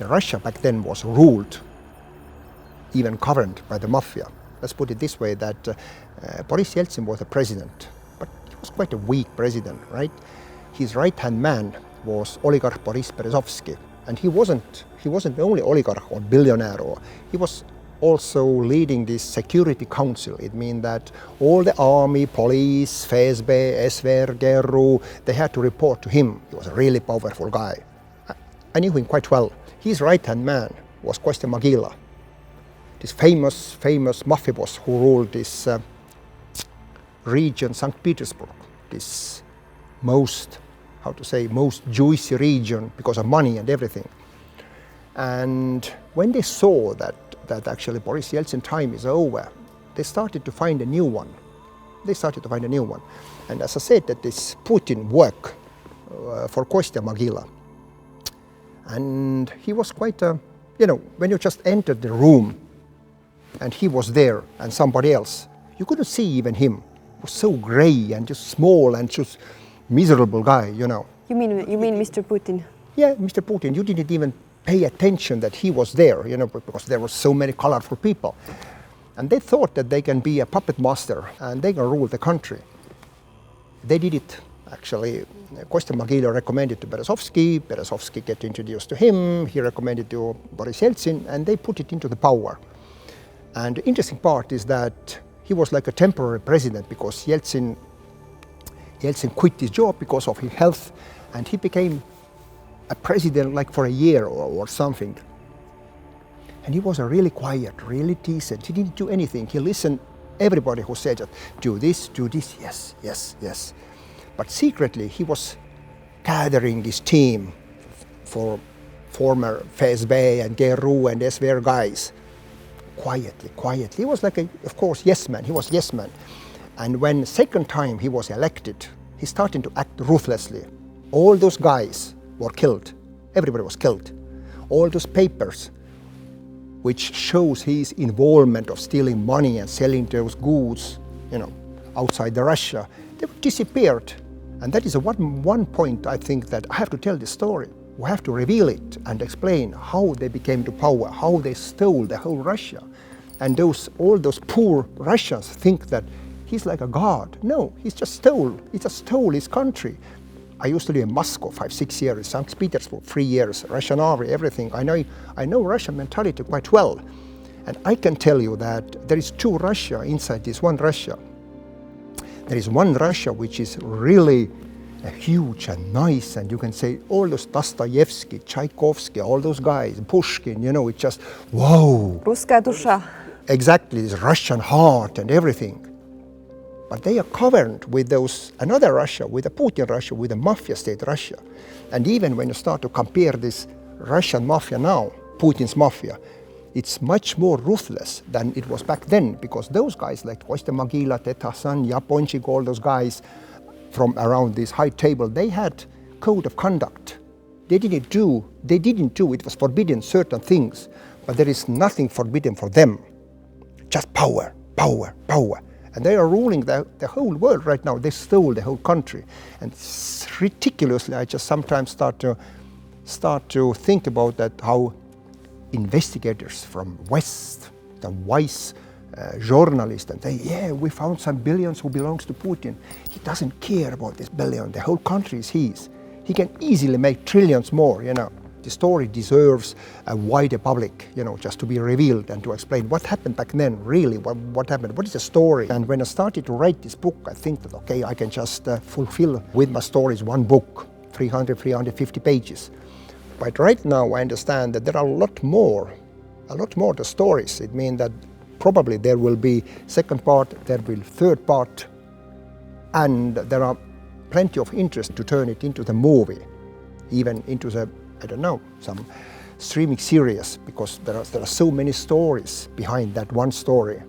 The Russia back then was ruled, even governed by the Mafia. Let's put it this way, that Boris Yeltsin was the president, but he was quite a weak president, right? His right-hand man was oligarch Boris Berezovsky, and he wasn't the only oligarch or billionaire, or he was also leading this security council. It means that all the army, police, FSB, SVR, GRU, they had to report to him. He was a really powerful guy. I knew him quite well. His right-hand man was Kostya Magila, this famous mafia boss who ruled this region, St. Petersburg, this most juicy region because of money and everything. And when they saw that actually Boris Yeltsin's time is over, they started to find a new one. And as I said, that this Putin worked for Kostya Magila. And he was quite when you just entered the room and he was there and somebody else, you couldn't see even him. He was so grey and just small and just miserable guy, You mean Mr. Putin? Yeah, Mr. Putin. You didn't even pay attention that he was there, because there were so many colorful people. And they thought that they can be a puppet master and they can rule the country. They did it, actually. Kostya Magila recommended to Berezovsky get introduced to him, he recommended to Boris Yeltsin, and they put it into the power. And the interesting part is that he was like a temporary president because Yeltsin quit his job because of his health, and he became a president like for a year or something. And he was a really quiet, really decent. He didn't do anything. He listened everybody who said, do this, yes. But secretly he was gathering this team for former FSB and GRU and SVR guys. Quietly. He was like of course, yes man. He was yes man. And when second time he was elected, he started to act ruthlessly. All those guys were killed. Everybody was killed. All those papers, which shows his involvement of stealing money and selling those goods, outside the Russia, they disappeared. And that is one point I think that I have to tell this story. We have to reveal it and explain how they became to power, how they stole the whole Russia. And all those poor Russians think that he's like a god. No, he just stole his country. I used to live in Moscow 5-6 years, St. Petersburg 3 years, Russian army, everything. I know Russian mentality quite well. And I can tell you that there is two Russia inside this one Russia. There is one Russia which is really huge and nice, and you can say all those Dostoevsky, Tchaikovsky, all those guys, Pushkin, it's just, wow. Русская душа. Exactly, this Russian heart and everything. But they are covered with another Russia, with the Putin Russia, with the Mafia state Russia. And even when you start to compare this Russian Mafia now, Putin's Mafia, it's much more ruthless than it was back then, because those guys like Kostya Magila, Tetasan, Yaponchik, all those guys from around this high table, they had code of conduct. They didn't do, it was forbidden certain things, but there is nothing forbidden for them. Just power. And they are ruling the whole world right now. They stole the whole country. And ridiculously, I just sometimes start to think about that, how investigators from West, the wise journalists, and they, we found some billions who belongs to Putin. He doesn't care about this billion. The whole country is his. He can easily make trillions more, The story deserves a wider public, just to be revealed and to explain what happened back then, really, what happened, what is the story. And when I started to write this book, I think that, okay, I can just fulfill with my stories one book, 350 pages. But right now I understand that there are a lot more the stories. It means that probably there will be second part, there will be third part, and there are plenty of interest to turn it into the movie, even into the, some streaming series, because there are so many stories behind that one story.